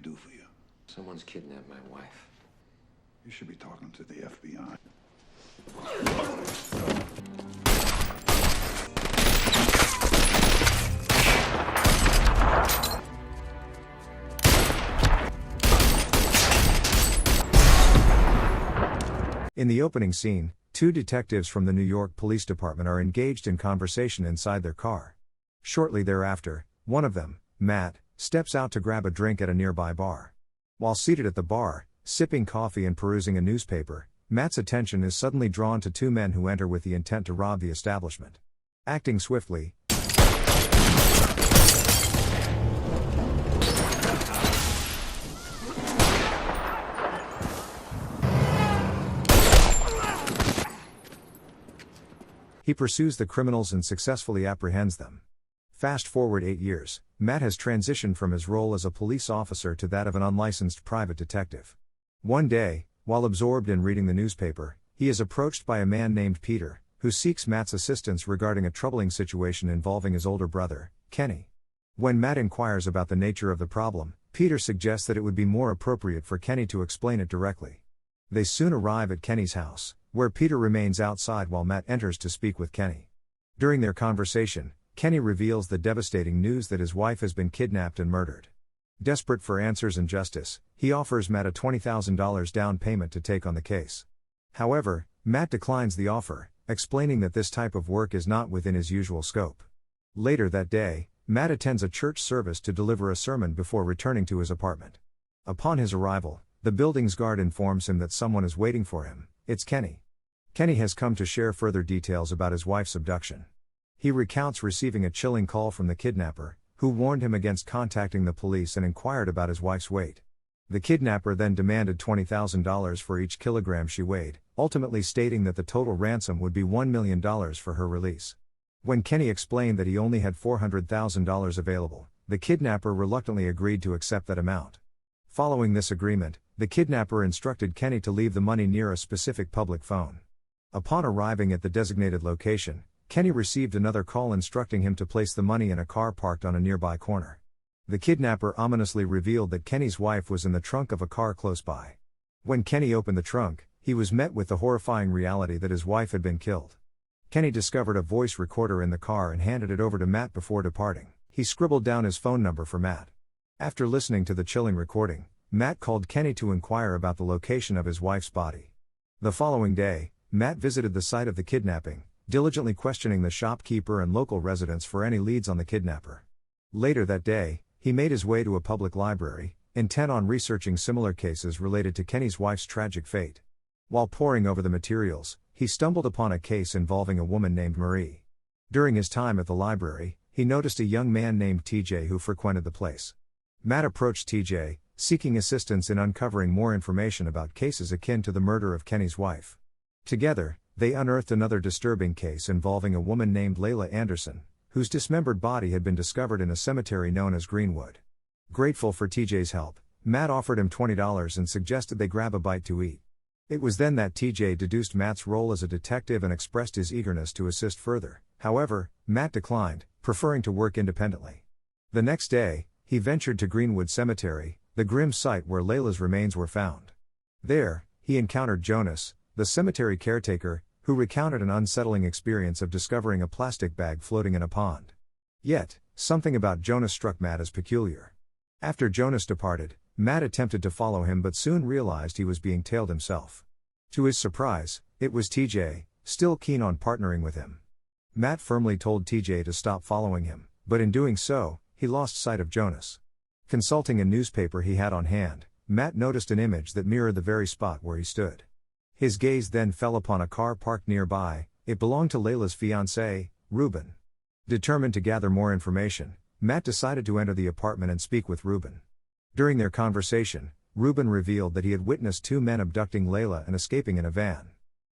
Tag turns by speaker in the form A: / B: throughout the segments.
A: do for you?
B: Someone's kidnapped my wife.
A: You should be talking to the FBI.
C: In the opening scene, two detectives from the New York Police Department are engaged in conversation inside their car. Shortly thereafter, one of them, Matt, steps out to grab a drink at a nearby bar. While seated at the bar, sipping coffee and perusing a newspaper, Matt's attention is suddenly drawn to two men who enter with the intent to rob the establishment. Acting swiftly, he pursues the criminals and successfully apprehends them. Fast forward 8 years, Matt has transitioned from his role as a police officer to that of an unlicensed private detective. One day, while absorbed in reading the newspaper, he is approached by a man named Peter, who seeks Matt's assistance regarding a troubling situation involving his older brother, Kenny. When Matt inquires about the nature of the problem, Peter suggests that it would be more appropriate for Kenny to explain it directly. They soon arrive at Kenny's house, where Peter remains outside while Matt enters to speak with Kenny. During their conversation, Kenny reveals the devastating news that his wife has been kidnapped and murdered. Desperate for answers and justice, he offers Matt a $20,000 down payment to take on the case. However, Matt declines the offer, explaining that this type of work is not within his usual scope. Later that day, Matt attends a church service to deliver a sermon before returning to his apartment. Upon his arrival, the building's guard informs him that someone is waiting for him. It's Kenny. Kenny has come to share further details about his wife's abduction. He recounts receiving a chilling call from the kidnapper, who warned him against contacting the police and inquired about his wife's weight. The kidnapper then demanded $20,000 for each kilogram she weighed, ultimately stating that the total ransom would be $1 million for her release. When Kenny explained that he only had $400,000 available, the kidnapper reluctantly agreed to accept that amount. Following this agreement, the kidnapper instructed Kenny to leave the money near a specific public phone. Upon arriving at the designated location, Kenny received another call instructing him to place the money in a car parked on a nearby corner. The kidnapper ominously revealed that Kenny's wife was in the trunk of a car close by. When Kenny opened the trunk, he was met with the horrifying reality that his wife had been killed. Kenny discovered a voice recorder in the car and handed it over to Matt before departing. He scribbled down his phone number for Matt. After listening to the chilling recording, Matt called Kenny to inquire about the location of his wife's body. The following day, Matt visited the site of the kidnapping, diligently questioning the shopkeeper and local residents for any leads on the kidnapper. Later that day, he made his way to a public library, intent on researching similar cases related to Kenny's wife's tragic fate. While poring over the materials, he stumbled upon a case involving a woman named Marie. During his time at the library, he noticed a young man named TJ who frequented the place. Matt approached TJ, seeking assistance in uncovering more information about cases akin to the murder of Kenny's wife. Together, they unearthed another disturbing case involving a woman named Layla Anderson, whose dismembered body had been discovered in a cemetery known as Greenwood. Grateful for TJ's help, Matt offered him $20 and suggested they grab a bite to eat. It was then that TJ deduced Matt's role as a detective and expressed his eagerness to assist further. However, Matt declined, preferring to work independently. The next day, he ventured to Greenwood Cemetery, the grim site where Layla's remains were found. There, he encountered Jonas, the cemetery caretaker, who recounted an unsettling experience of discovering a plastic bag floating in a pond. Yet, something about Jonas struck Matt as peculiar. After Jonas departed, Matt attempted to follow him but soon realized he was being tailed himself. To his surprise, it was TJ, still keen on partnering with him. Matt firmly told TJ to stop following him, but in doing so, he lost sight of Jonas. Consulting a newspaper he had on hand, Matt noticed an image that mirrored the very spot where he stood. His gaze then fell upon a car parked nearby. It belonged to Layla's fiancé, Ruben. Determined to gather more information, Matt decided to enter the apartment and speak with Ruben. During their conversation, Ruben revealed that he had witnessed two men abducting Layla and escaping in a van.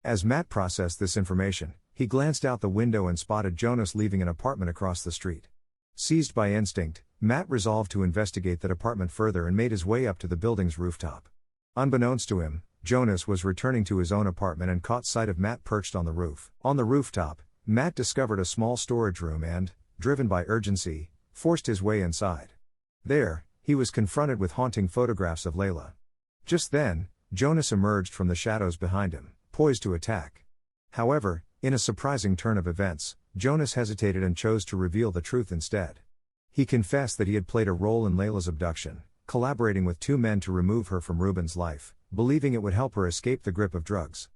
C: As Matt processed this information, he glanced out the window and spotted Jonas leaving an apartment across the street. Seized by instinct, Matt resolved to investigate that apartment further and made his way up to the building's rooftop. Unbeknownst to him, Jonas was returning to his own apartment and caught sight of Matt perched on the roof. On the rooftop, Matt discovered a small storage room and, driven by urgency, forced his way inside. There, he was confronted with haunting photographs of Layla. Just then, Jonas emerged from the shadows behind him, poised to attack. However, in a surprising turn of events, Jonas hesitated and chose to reveal the truth instead. He confessed that he had played a role in Layla's abduction, collaborating with two men to remove her from Ruben's life, believing it would help her escape the grip of drugs.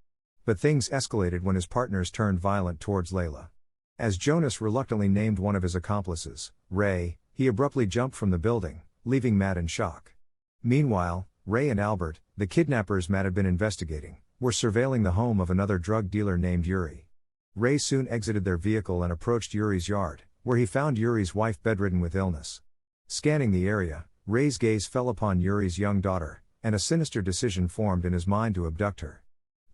C: But things escalated when his partners turned violent towards Layla. As Jonas reluctantly named one of his accomplices, Ray, he abruptly jumped from the building, leaving Matt in shock. Meanwhile, Ray and Albert, the kidnappers Matt had been investigating, were surveilling the home of another drug dealer named Yuri. Ray soon exited their vehicle and approached Yuri's yard, where he found Yuri's wife bedridden with illness. Scanning the area, Ray's gaze fell upon Yuri's young daughter, and a sinister decision formed in his mind to abduct her.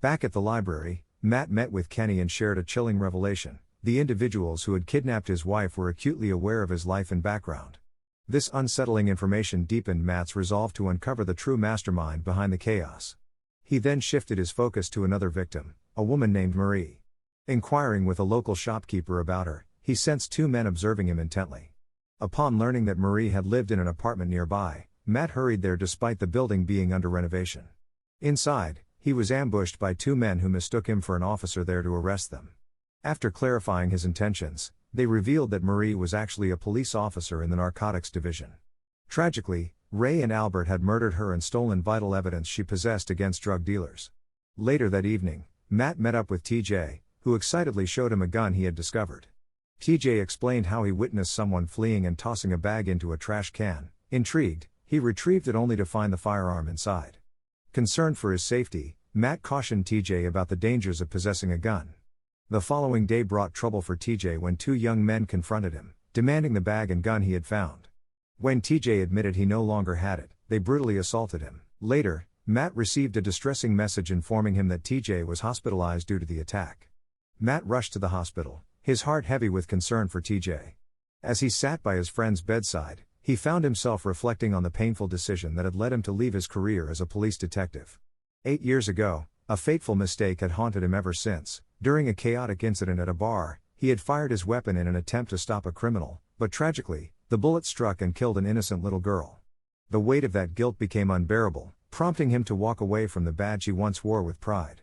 C: Back at the library, Matt met with Kenny and shared a chilling revelation. The individuals who had kidnapped his wife were acutely aware of his life and background. This unsettling information deepened Matt's resolve to uncover the true mastermind behind the chaos. He then shifted his focus to another victim, a woman named Marie. Inquiring with a local shopkeeper about her, he sensed two men observing him intently. Upon learning that Marie had lived in an apartment nearby, Matt hurried there despite the building being under renovation. Inside, he was ambushed by two men who mistook him for an officer there to arrest them. After clarifying his intentions, they revealed that Marie was actually a police officer in the narcotics division. Tragically, Ray and Albert had murdered her and stolen vital evidence she possessed against drug dealers. Later that evening, Matt met up with TJ, who excitedly showed him a gun he had discovered. TJ explained how he witnessed someone fleeing and tossing a bag into a trash can. Intrigued, he retrieved it only to find the firearm inside. Concerned for his safety, Matt cautioned TJ about the dangers of possessing a gun. The following day brought trouble for TJ when two young men confronted him, demanding the bag and gun he had found. When TJ admitted he no longer had it, they brutally assaulted him. Later, Matt received a distressing message informing him that TJ was hospitalized due to the attack. Matt rushed to the hospital, his heart heavy with concern for TJ. As he sat by his friend's bedside, he found himself reflecting on the painful decision that had led him to leave his career as a police detective. 8 years ago, a fateful mistake had haunted him ever since. During a chaotic incident at a bar, he had fired his weapon in an attempt to stop a criminal, but tragically, the bullet struck and killed an innocent little girl. The weight of that guilt became unbearable, prompting him to walk away from the badge he once wore with pride.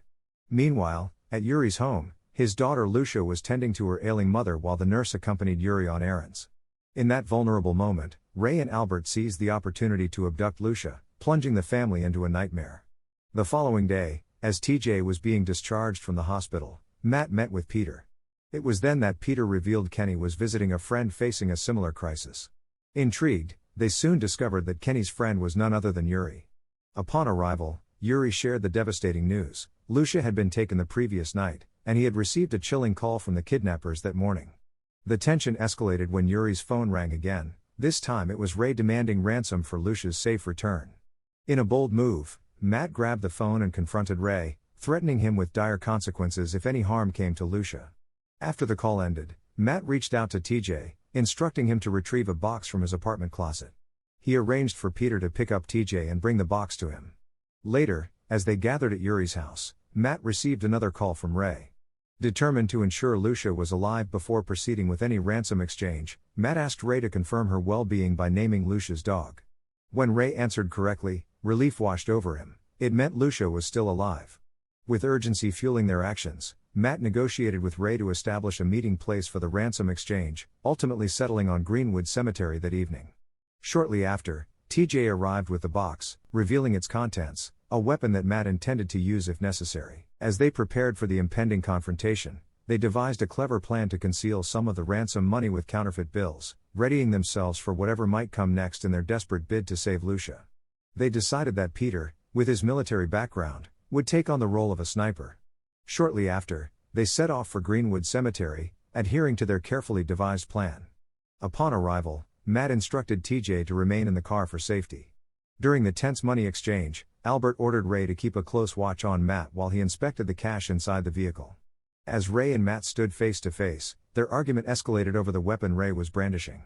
C: Meanwhile, at Yuri's home, his daughter Lucia was tending to her ailing mother while the nurse accompanied Yuri on errands. In that vulnerable moment, Ray and Albert seized the opportunity to abduct Lucia, plunging the family into a nightmare. The following day, as TJ was being discharged from the hospital, Matt met with Peter. It was then that Peter revealed Kenny was visiting a friend facing a similar crisis. Intrigued, they soon discovered that Kenny's friend was none other than Yuri. Upon arrival, Yuri shared the devastating news. Lucia had been taken the previous night, and he had received a chilling call from the kidnappers that morning. The tension escalated when Yuri's phone rang again. This time it was Ray demanding ransom for Lucia's safe return. In a bold move, Matt grabbed the phone and confronted Ray, threatening him with dire consequences if any harm came to Lucia. After the call ended, Matt reached out to TJ, instructing him to retrieve a box from his apartment closet. He arranged for Peter to pick up TJ and bring the box to him. Later, as they gathered at Yuri's house, Matt received another call from Ray. Determined to ensure Lucia was alive before proceeding with any ransom exchange, Matt asked Ray to confirm her well-being by naming Lucia's dog. When Ray answered correctly, relief washed over him. It meant Lucia was still alive. With urgency fueling their actions, Matt negotiated with Ray to establish a meeting place for the ransom exchange, ultimately settling on Greenwood Cemetery that evening. Shortly after, TJ arrived with the box, revealing its contents, a weapon that Matt intended to use if necessary. As they prepared for the impending confrontation, they devised a clever plan to conceal some of the ransom money with counterfeit bills, readying themselves for whatever might come next in their desperate bid to save Lucia. They decided that Peter, with his military background, would take on the role of a sniper. Shortly after, they set off for Greenwood Cemetery, adhering to their carefully devised plan. Upon arrival, Matt instructed TJ to remain in the car for safety. During the tense money exchange, Albert ordered Ray to keep a close watch on Matt while he inspected the cash inside the vehicle. As Ray and Matt stood face to face, their argument escalated over the weapon Ray was brandishing.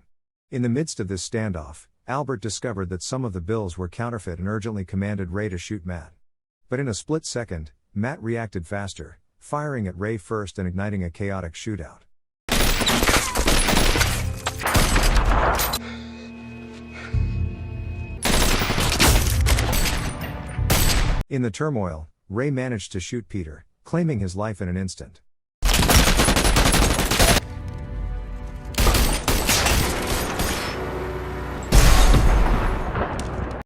C: In the midst of this standoff, Albert discovered that some of the bills were counterfeit and urgently commanded Ray to shoot Matt. But in a split second, Matt reacted faster, firing at Ray first and igniting a chaotic shootout. In the turmoil, Ray managed to shoot Peter, claiming his life in an instant.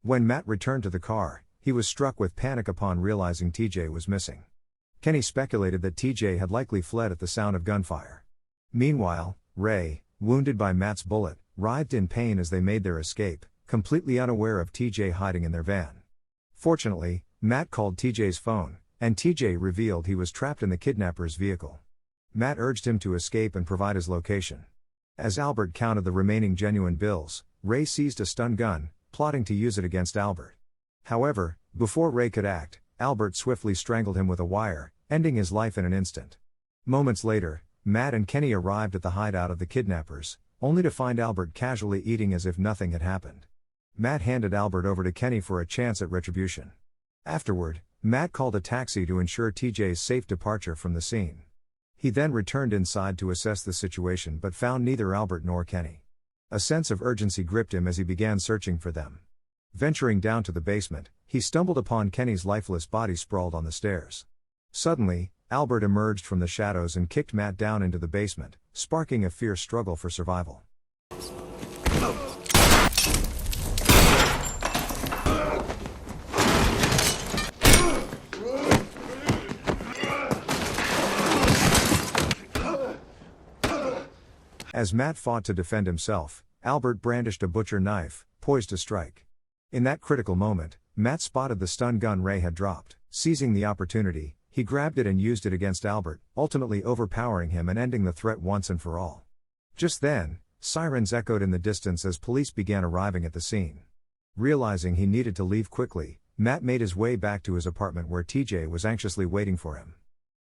C: When Matt returned to the car, he was struck with panic upon realizing TJ was missing. Kenny speculated that TJ had likely fled at the sound of gunfire. Meanwhile, Ray, wounded by Matt's bullet, writhed in pain as they made their escape, completely unaware of TJ hiding in their van. Fortunately, Matt called TJ's phone, and TJ revealed he was trapped in the kidnappers' vehicle. Matt urged him to escape and provide his location. As Albert counted the remaining genuine bills, Ray seized a stun gun, plotting to use it against Albert. However, before Ray could act, Albert swiftly strangled him with a wire, ending his life in an instant. Moments later, Matt and Kenny arrived at the hideout of the kidnappers, only to find Albert casually eating as if nothing had happened. Matt handed Albert over to Kenny for a chance at retribution. Afterward, Matt called a taxi to ensure TJ's safe departure from the scene. He then returned inside to assess the situation but found neither Albert nor Kenny. A sense of urgency gripped him as he began searching for them. Venturing down to the basement, he stumbled upon Kenny's lifeless body sprawled on the stairs. Suddenly, Albert emerged from the shadows and kicked Matt down into the basement, sparking a fierce struggle for survival. As Matt fought to defend himself, Albert brandished a butcher knife, poised to strike. In that critical moment, Matt spotted the stun gun Ray had dropped. Seizing the opportunity, he grabbed it and used it against Albert, ultimately overpowering him and ending the threat once and for all. Just then, sirens echoed in the distance as police began arriving at the scene. Realizing he needed to leave quickly, Matt made his way back to his apartment where TJ was anxiously waiting for him.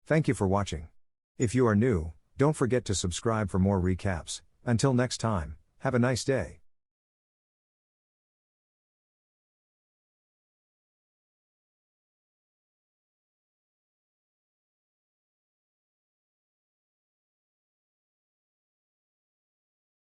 C: Thank you for watching. If you are new, don't forget to subscribe for more recaps. Until next time, have a nice day.